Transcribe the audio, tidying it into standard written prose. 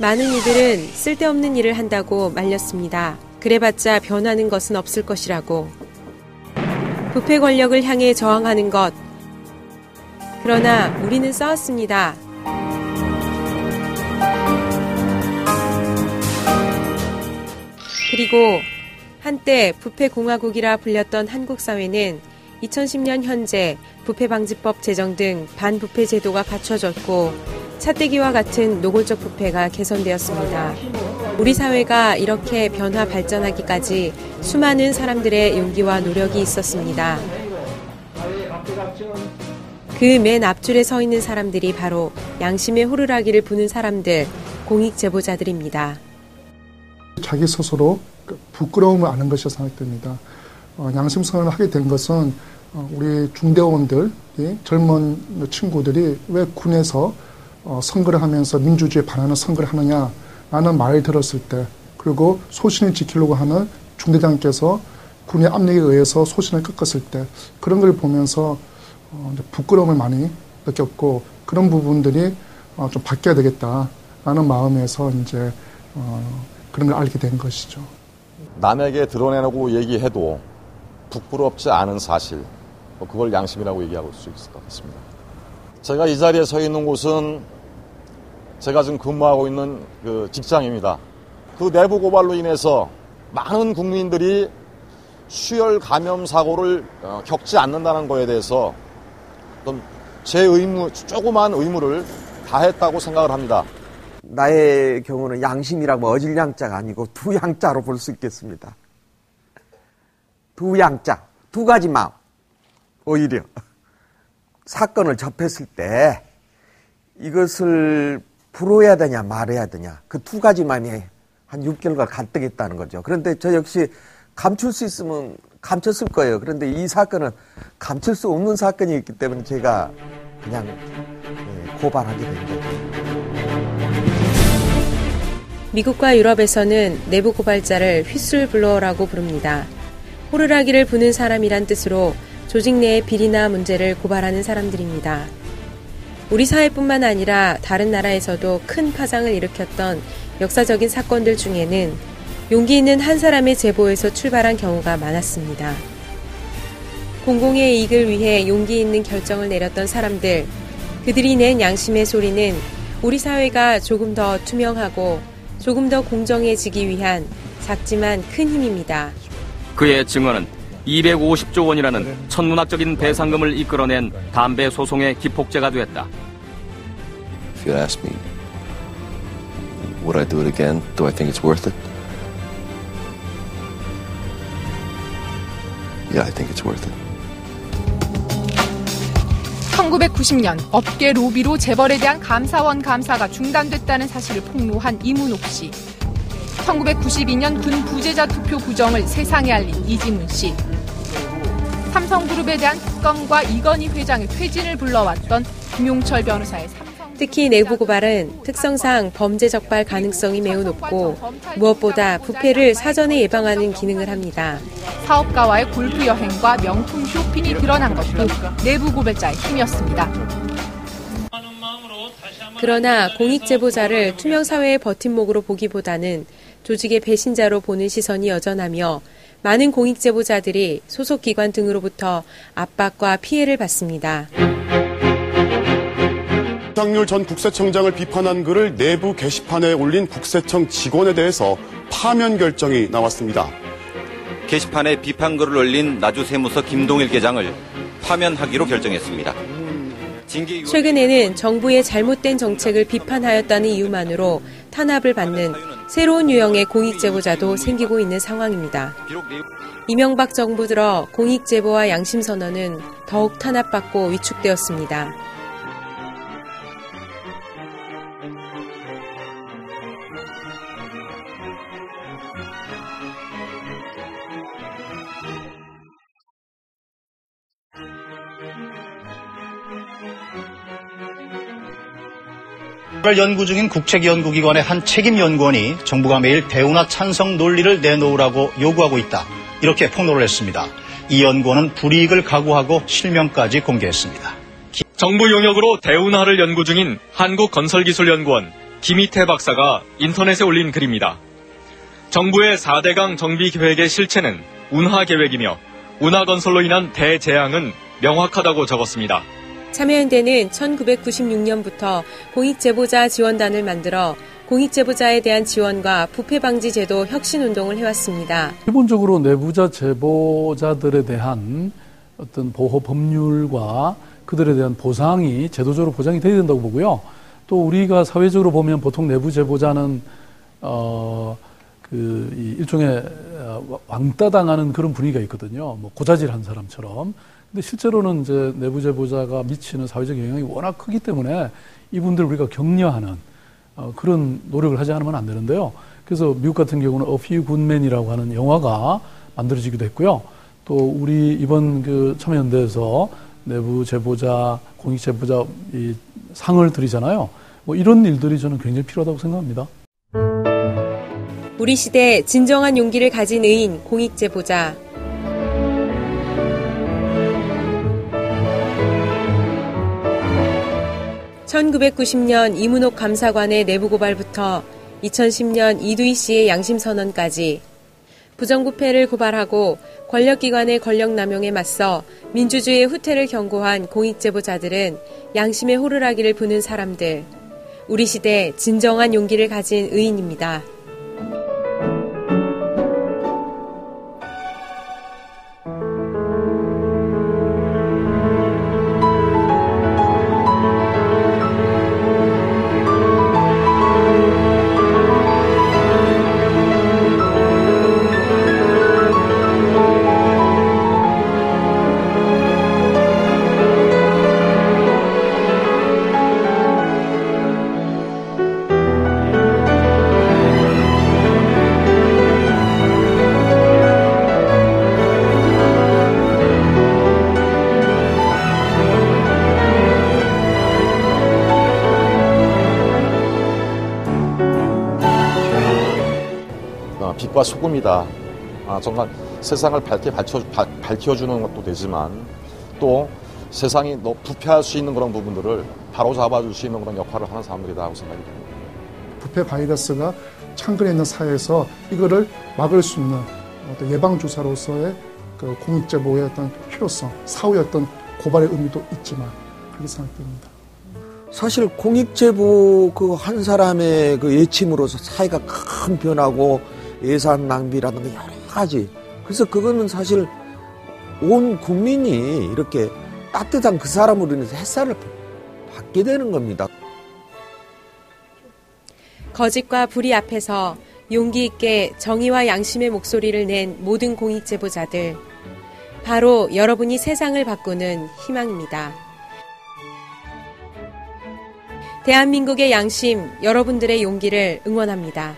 많은 이들은 쓸데없는 일을 한다고 말렸습니다. 그래봤자 변하는 것은 없을 것이라고. 부패 권력을 향해 저항하는 것. 그러나 우리는 싸웠습니다. 그리고 한때 부패공화국이라 불렸던 한국 사회는 2010년 현재 부패방지법 제정 등 반부패 제도가 갖춰졌고 차떼기와 같은 노골적 부패가 개선되었습니다. 우리 사회가 이렇게 변화 발전하기까지 수많은 사람들의 용기와 노력이 있었습니다. 그 맨 앞줄에 서 있는 사람들이 바로 양심의 호루라기를 부는 사람들, 공익제보자들입니다. 자기 스스로 부끄러움을 아는 것이 생각됩니다. 양심선언을 하게 된 것은 우리 중대원들이 젊은 친구들이 왜 군에서 선거를 하면서 민주주의에 반하는 선거를 하느냐라는 말을 들었을 때, 그리고 소신을 지키려고 하는 중대장께서 군의 압력에 의해서 소신을 꺾었을 때, 그런 걸 보면서 부끄러움을 많이 느꼈고, 그런 부분들이 좀 바뀌어야 되겠다라는 마음에서 이제 그런 걸 알게 된 것이죠. 남에게 드러내놓고 얘기해도 부끄럽지 않은 사실, 그걸 양심이라고 얘기할 수 있을 것 같습니다. 제가 이 자리에 서 있는 곳은 제가 지금 근무하고 있는 그 직장입니다. 그 내부 고발로 인해서 많은 국민들이 수혈 감염 사고를 겪지 않는다는 거에 대해서 제 의무, 조그만 의무를 다했다고 생각을 합니다. 나의 경우는 양심이라고 어질 양자가 아니고 두 양자로 볼 수 있겠습니다. 두 양자, 두 가지 마음. 오히려 사건을 접했을 때 이것을 풀어야 되냐 말해야 되냐, 그 두 가지 마음이 한 6개월간 갈등했다는 거죠. 그런데 저 역시 감출 수 있으면 감췄을 거예요. 그런데 이 사건은 감출 수 없는 사건이었기 때문에 제가 그냥 고발하게 된 거죠. 미국과 유럽에서는 내부 고발자를 휘슬블로어라고 부릅니다. 호루라기를 부는 사람이란 뜻으로 조직 내의 비리나 문제를 고발하는 사람들입니다. 우리 사회뿐만 아니라 다른 나라에서도 큰 파장을 일으켰던 역사적인 사건들 중에는 용기 있는 한 사람의 제보에서 출발한 경우가 많았습니다. 공공의 이익을 위해 용기 있는 결정을 내렸던 사람들, 그들이 낸 양심의 소리는 우리 사회가 조금 더 투명하고 조금 더 공정해지기 위한 작지만 큰 힘입니다. 그의 증언은 250조 원이라는 천문학적인 배상금을 이끌어낸 담배 소송의 기폭제가 됐다. If you ask me, would I do it again? Do I think it's worth it? Yeah, I think it's worth it. 1990년 업계 로비로 재벌에 대한 감사원 감사가 중단됐다는 사실을 폭로한 이문옥 씨. 1992년 군 부재자 투표 부정을 세상에 알린 이지문 씨. 삼성그룹에 대한 특검과 이건희 회장의 퇴진을 불러왔던 김용철 변호사의 특히 내부 고발은 특성상 범죄 적발 가능성이 매우 높고 무엇보다 부패를 사전에 예방하는 기능을 합니다. 사업가와의 골프 여행과 명품 쇼핑이 드러난 것도 내부 고발자의 힘이었습니다. 그러나 공익제보자를 투명사회의 버팀목으로 보기보다는 조직의 배신자로 보는 시선이 여전하며 많은 공익제보자들이 소속기관 등으로부터 압박과 피해를 받습니다. 윤석열 전 국세청장을 비판한 글을 내부 게시판에 올린 국세청 직원에 대해서 파면 결정이 나왔습니다. 게시판에 비판글을 올린 나주세무서 김동일 계장을 파면하기로 결정했습니다. 최근에는 정부의 잘못된 정책을 비판하였다는 이유만으로 탄압을 받는 새로운 유형의 공익제보자도 생기고 있는 상황입니다. 이명박 정부 들어 공익제보와 양심선언은 더욱 탄압받고 위축되었습니다. 연구 중인 국책연구기관의 한 책임연구원이 정부가 매일 대운하 찬성 논리를 내놓으라고 요구하고 있다. 이렇게 폭로를 했습니다. 이 연구원은 불이익을 각오하고 실명까지 공개했습니다. 정부 용역으로 대운하를 연구 중인 한국건설기술연구원, 김희태 박사가 인터넷에 올린 글입니다. 정부의 4대강 정비 계획의 실체는 운하 계획이며 운하 건설로 인한 대재앙은 명확하다고 적었습니다. 참여연대는 1996년부터 공익제보자 지원단을 만들어 공익제보자에 대한 지원과 부패방지 제도 혁신운동을 해왔습니다. 기본적으로 내부자 제보자들에 대한 어떤 보호 법률과 그들에 대한 보상이 제도적으로 보장이 돼야 된다고 보고요. 또 우리가 사회적으로 보면 보통 내부 제보자는 일종의 왕따 당하는 그런 분위기가 있거든요. 뭐 고자질한 사람처럼. 근데 실제로는 이제 내부 제보자가 미치는 사회적 영향이 워낙 크기 때문에 이분들 우리가 격려하는 그런 노력을 하지 않으면 안 되는데요. 그래서 미국 같은 경우는 A Few Good Men이라고 하는 영화가 만들어지기도 했고요. 또 우리 이번 그 참여연대에서 내부 제보자, 공익 제보자 이 상을 드리잖아요. 뭐 이런 일들이 저는 굉장히 필요하다고 생각합니다. 우리 시대 진정한 용기를 가진 의인 공익 제보자. (1990년) 이문옥 감사관의 내부 고발부터 2010년 이두희 씨의 양심 선언까지 부정부패를 고발하고 권력기관의 권력남용에 맞서 민주주의의 후퇴를 경고한 공익제보자들은 양심의 호루라기를 부는 사람들, 우리 시대 진정한 용기를 가진 의인입니다. 빛과 소금이다. 정말 세상을 밝게 밝혀주는 것도 되지만 또 세상이 부패할 수 있는 그런 부분들을 바로잡아줄 수 있는 그런 역할을 하는 사람들이다 하고 생각이 됩니다. 부패 바이러스가 창근에 있는 사회에서 이거를 막을 수 있는 어떤 예방주사로서의 그 공익제보의 어떤 필요성, 사후의 어떤 고발의 의미도 있지만 그렇게 생각됩니다. 사실 공익제보 그 한 사람의 그 예침으로서 사회가 큰 변하고 예산 낭비라든가 여러 가지. 그래서 그거는 사실 온 국민이 이렇게 따뜻한 그 사람으로 인해서 햇살을 받게 되는 겁니다. 거짓과 불의 앞에서 용기 있게 정의와 양심의 목소리를 낸 모든 공익제보자들. 바로 여러분이 세상을 바꾸는 희망입니다. 대한민국의 양심, 여러분들의 용기를 응원합니다.